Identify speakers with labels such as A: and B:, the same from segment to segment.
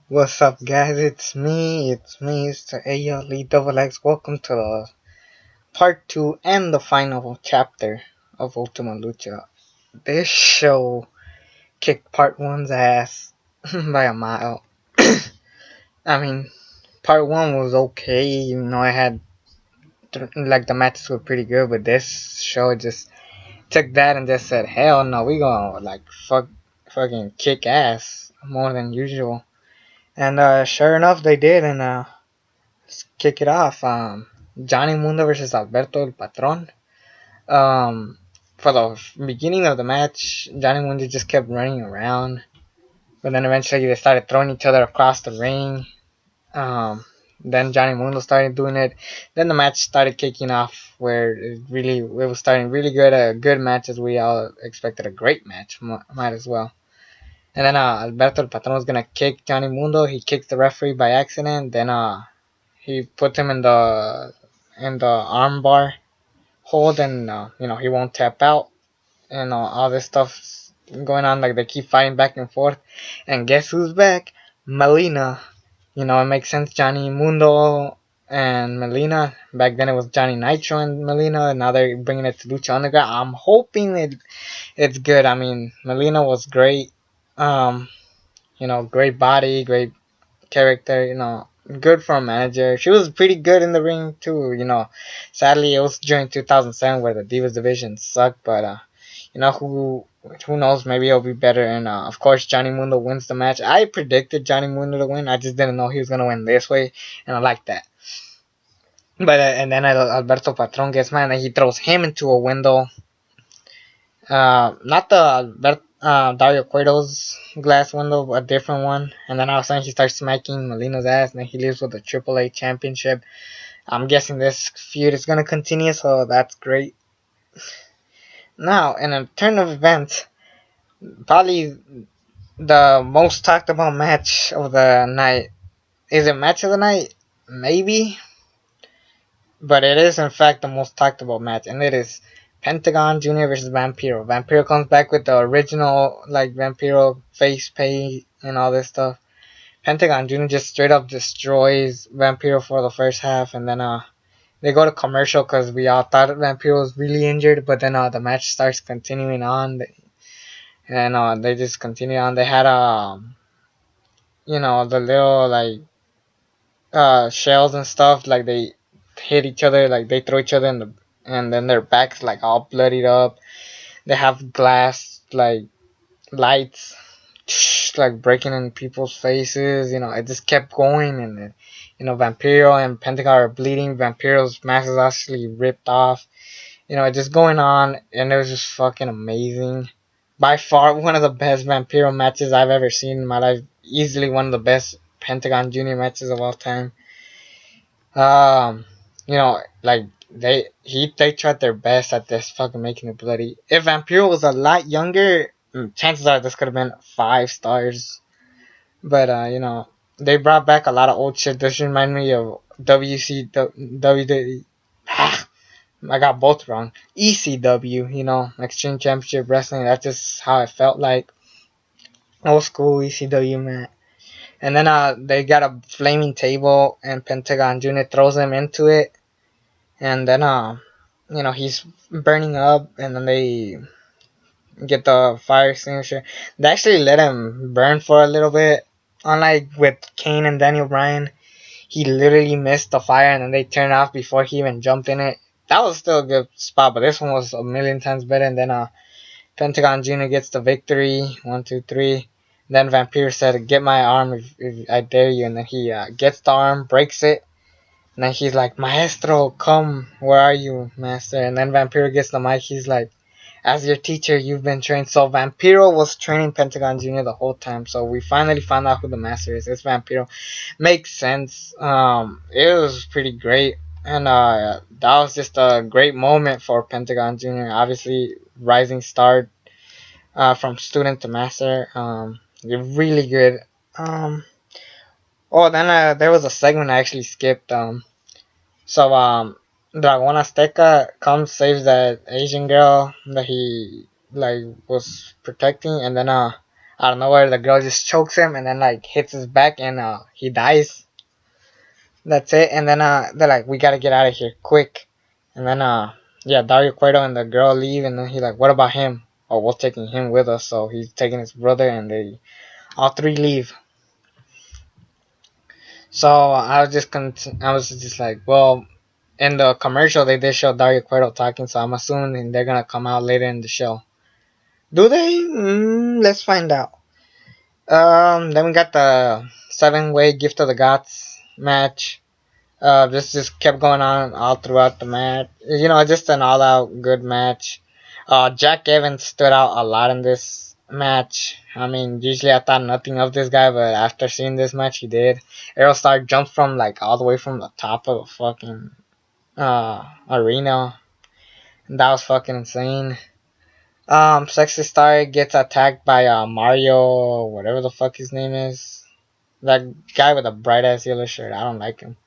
A: What's up, guys? It's the ALE Double X. Welcome to the part 2 and the final chapter of Ultima Lucha. This show kicked part 1's ass by a mile. I mean, part 1 was okay, I had, like, the matches were pretty good, but this show just took that and just said, hell no, we gonna, like, fucking kick ass more than usual. And sure enough, they did, and let's kick it off. Johnny Mundo versus Alberto El Patron. For the beginning of the match, Johnny Mundo just kept running around, but then eventually they started throwing each other across the ring. Then Johnny Mundo started doing it. Then the match started kicking off, where it was starting really good. A good match, as we all expected. A great match, might as well. And then Alberto El Patron was gonna kick Johnny Mundo. He kicked the referee by accident. Then he put him in the armbar hold, and he won't tap out, and all this stuff's going on. Like, they keep fighting back and forth, and guess who's back? Melina. It makes sense. Johnny Mundo and Melina. Back then it was Johnny Nitro and Melina, and now they're bringing it to Lucha Underground. I'm hoping it's good. I mean, Melina was great. Um, great body, great character, good for a manager. She was pretty good in the ring too, Sadly, it was during 2007 where the Divas division sucked, but who knows? Maybe it'll be better. And of course, Johnny Mundo wins the match. I predicted Johnny Mundo to win. I just didn't know he was gonna win this way, and I like that. But and then Alberto Patron gets mad, and he throws him into a window. Not the Dario Cueto's glass window, a different one. And then all of a sudden he starts smacking Melina's ass, and then he leaves with the AAA championship. I'm guessing this feud is gonna continue, so that's great. Now, in a turn of events, probably the most talked about match of the night. Is it match of the night? Maybe. But it is, in fact, the most talked about match, and it is Pentagon Jr. versus Vampiro. Vampiro comes back with the original, like, Vampiro face paint and all this stuff. Pentagon Jr. just straight up destroys Vampiro for the first half, and then they go to commercial because we all thought Vampiro was really injured, but then the match starts continuing on, and they just continue on. They had the little, like, shells and stuff, like, they hit each other, like, they throw each other and then their backs, like, all bloodied up. They have glass, like, lights, like, breaking in people's faces. It just kept going, and Vampiro and Pentagon are bleeding. Vampiro's mask is actually ripped off. It just going on, and it was just fucking amazing. By far, one of the best Vampiro matches I've ever seen in my life. Easily one of the best Pentagon Jr. matches of all time. Like, they tried their best at this, fucking making it bloody. If Vampiro was a lot younger, chances are this could have been 5 stars. But they brought back a lot of old shit. This reminds me of WWE. I got both wrong. ECW, Extreme Championship Wrestling. That's just how it felt like. Old school ECW, man. And then they got a flaming table, and Pentagon Jr. throws him into it. And then he's burning up, and then they get the fire extinguisher. They actually let him burn for a little bit. Unlike with Kane and Daniel Bryan, he literally missed the fire, and then they turned it off before he even jumped in it. That was still a good spot, but this one was a million times better. And then Pentagon Jr. gets the victory. 1, 2, 3. Then Vampiro said, "Get my arm if I dare you." And then he gets the arm, breaks it. And then he's like, "Maestro, come. Where are you, master?" And then Vampiro gets the mic. He's like, "As your teacher, you've been trained." So Vampiro was training Pentagon Jr. the whole time. So we finally found out who the master is. It's Vampiro. Makes sense. It was pretty great. And that was just a great moment for Pentagon Jr. Obviously, rising star from student to master. Really good. Then there was a segment I actually skipped. So Dragon Azteca comes, saves that Asian girl that he, like, was protecting, and then Out of nowhere, the girl just chokes him and then like hits his back and he dies. That's it. And then they're like, we gotta get out of here quick. And then yeah, Dario Cueto and the girl leave, and then he's like, what about him? Oh, we're taking him with us. So he's taking his brother, and they all three leave. So I was just like, well, in the commercial they did show Dario Cueto talking, so I'm assuming they're gonna come out later in the show. Do they? Let's find out. Then we got the 7-way Gift of the Gods match. This just kept going on all throughout the match. You know, just an all-out good match. Jack Evans stood out a lot in this match. I mean, usually I thought nothing of this guy, but after seeing this match, he did. Aerostar jumped from like all the way from the top of the fucking arena. And that was fucking insane. Sexy Star gets attacked by Mario, whatever the fuck his name is. That guy with a bright ass yellow shirt. I don't like him.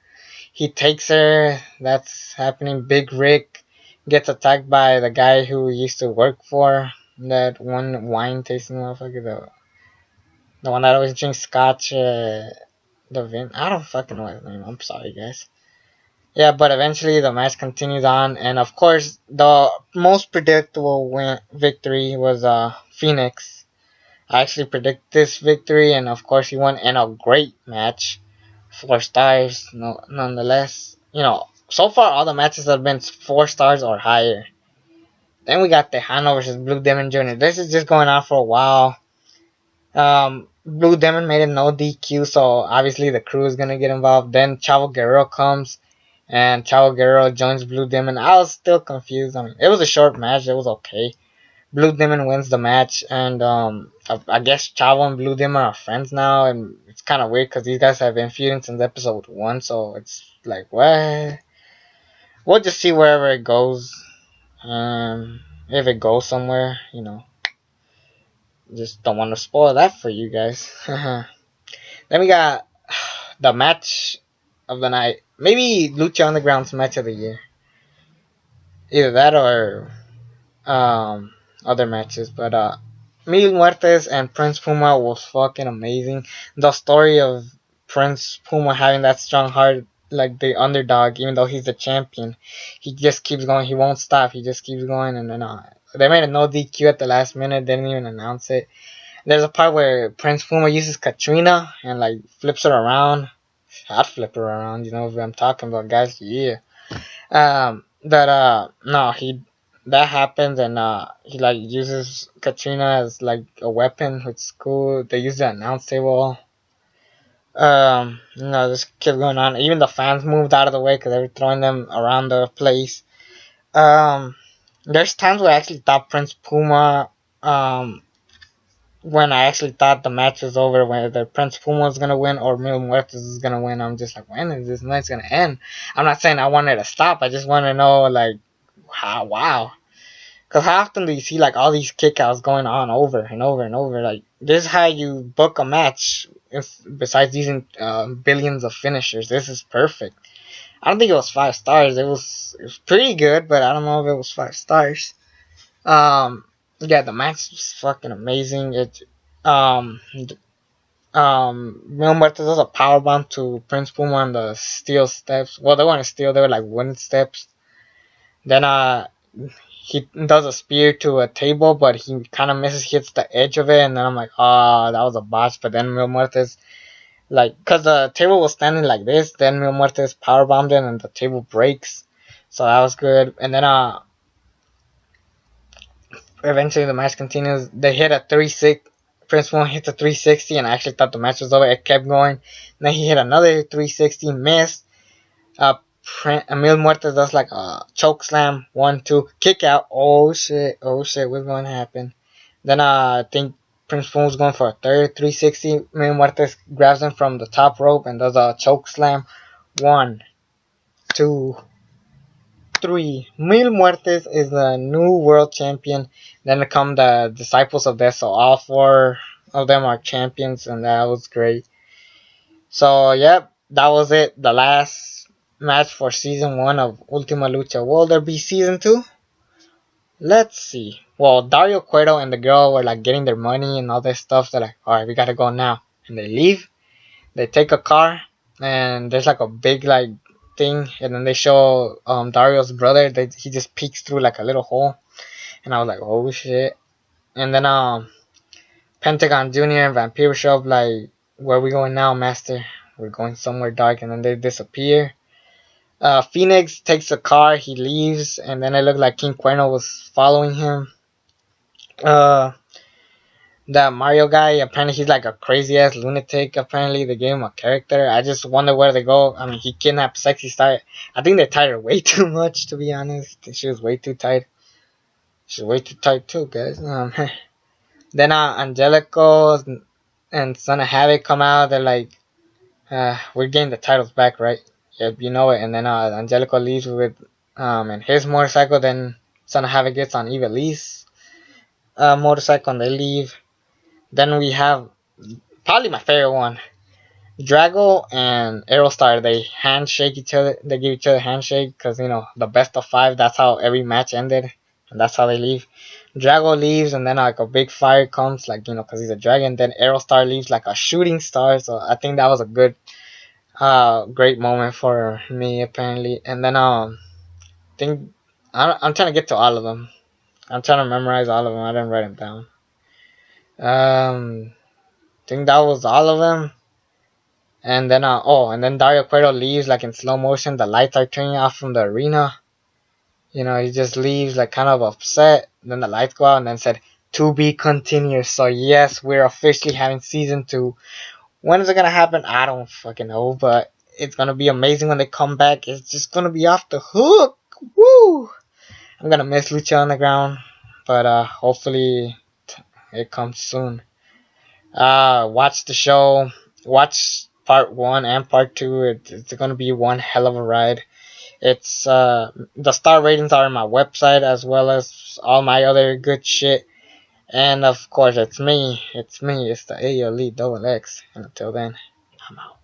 A: He takes her. That's happening. Big Rick gets attacked by the guy who he used to work for. That one wine tasting motherfucker. The one that always drinks scotch. I don't fucking know his name. I'm sorry, guys. Yeah, but eventually the match continues on, and of course the most predictable victory was Phoenix. I actually predict this victory, and of course he won in a great match. 4 stars, no, nonetheless. You know, so far all the matches have been 4 stars or higher. Then we got Tejano versus Blue Demon Jr. This is just going on for a while. Blue Demon made a no DQ, so obviously the crew is gonna get involved. Then Chavo Guerrero comes, and Chavo Guerrero joins Blue Demon. I was still confused. I mean, it was a short match. It was okay. Blue Demon wins the match, and I guess Chavo and Blue Demon are friends now, and it's kind of weird because these guys have been feuding since episode 1, so it's like, what? We'll just see wherever it goes. If it goes somewhere, you know. Just don't want to spoil that for you guys. Then we got the match of the night. Maybe Lucha Underground's match of the year. Either that or other matches. But Mil Muertes and Prince Puma was fucking amazing. The story of Prince Puma having that strong heart, like the underdog, even though he's the champion, he just keeps going. He won't stop. He just keeps going. And then they made a no DQ at the last minute. Didn't even announce it. There's a part where Prince Puma uses Katrina and like flips her around. I'd flip her around. You know what I'm talking about, guys? Yeah. No, that happens, and he like uses Katrina as like a weapon, which is cool. They use the announce table. This kept going on. Even the fans moved out of the way because they were throwing them around the place. There's times where I actually thought Prince Puma, when I actually thought the match was over, whether Prince Puma was gonna win or Mil Muertes is gonna win. I'm just like, when is this match gonna end? I'm not saying I wanted to stop. I just want to know, like, how? Wow. Because how often do you see like all these kickouts going on over and over and over? Like, this is how you book a match. If besides using billions of finishers, this is perfect. I don't think it was 5 stars. It was pretty good, but I don't know if it was 5 stars. Yeah, the match was fucking amazing. Mil Muertes does a powerbomb to Prince Puma on the steel steps. Well, they weren't steel; they were like wooden steps. Then he does a spear to a table, but he kind of misses, hits the edge of it, and then I'm like, oh, that was a botch. But then Mil Muertes, like, cause the table was standing like this, then Mil Muertes powerbombed it, and the table breaks. So that was good. And then eventually the match continues. They hit a 3-6. Prince Puma hits a 360, and I actually thought the match was over. It kept going. And then he hit another 360, missed. Mil Muertes does like a choke slam, 1-2, kick out. Oh shit, what's going to happen? Then I think Prince Puma was going for a third 360. Mil Muertes grabs him from the top rope and does a choke slam. 1, 2, 3. Mil Muertes is the new world champion. Then come the Disciples of Death, so all 4 of them are champions, and that was great. So, yep, that was it. The last match for season 1 of Ultima Lucha. Will there be season 2? Let's see. Well, Dario Cueto and the girl were like getting their money and all this stuff. They're like, all right, we gotta go now, and they leave. They take a car, and there's like a big like thing, and then they show Dario's brother. He just peeks through like a little hole, and I was like, oh shit. And then Pentagon Junior and Vampiro show up like, where are we going now, Master? We're going somewhere dark, and then they disappear. Phoenix takes a car, he leaves, and then it looked like King Cuerno was following him. Uh, that Mario guy, apparently he's like a crazy ass lunatic. Apparently they gave him a character. I just wonder where they go. I mean, he kidnapped Sexy Star. I think they tied her way too much, to be honest. She was way too tight. She's way too tight too, guys. Then Angelico and Son of Havoc come out. They're like, we're getting the titles back, right? Yep, you know it. And then Angelico leaves with and his motorcycle. Then Son of Havoc gets on Eva Lee's motorcycle and they leave. Then we have probably my favorite one, Drago and Aerostar. They handshake each other. They give each other a handshake because, you know, the best of five. That's how every match ended, and that's how they leave. Drago leaves, and then like a big fire comes, like, you know, because he's a dragon. Then Aerostar leaves like a shooting star. So I think that was a good, great moment for me apparently. And then think I'm trying to get to all of them. I'm trying to memorize all of them. I didn't write them down. Think that was all of them. And then and then Dario Cueto leaves like in slow motion. The lights are turning off from the arena. You know, he just leaves like kind of upset. Then the lights go out and then said, "To be continued." So yes, we're officially having season 2. When is it gonna happen? I don't fucking know, but it's gonna be amazing when they come back. It's just gonna be off the hook. Woo! I'm gonna miss Lucha Underground, but hopefully it comes soon. Watch the show. Watch part 1 and part 2. It's gonna be one hell of a ride. It's the star ratings are on my website as well as all my other good shit. And of course, it's me. It's the ALE double X. And until then, I'm out.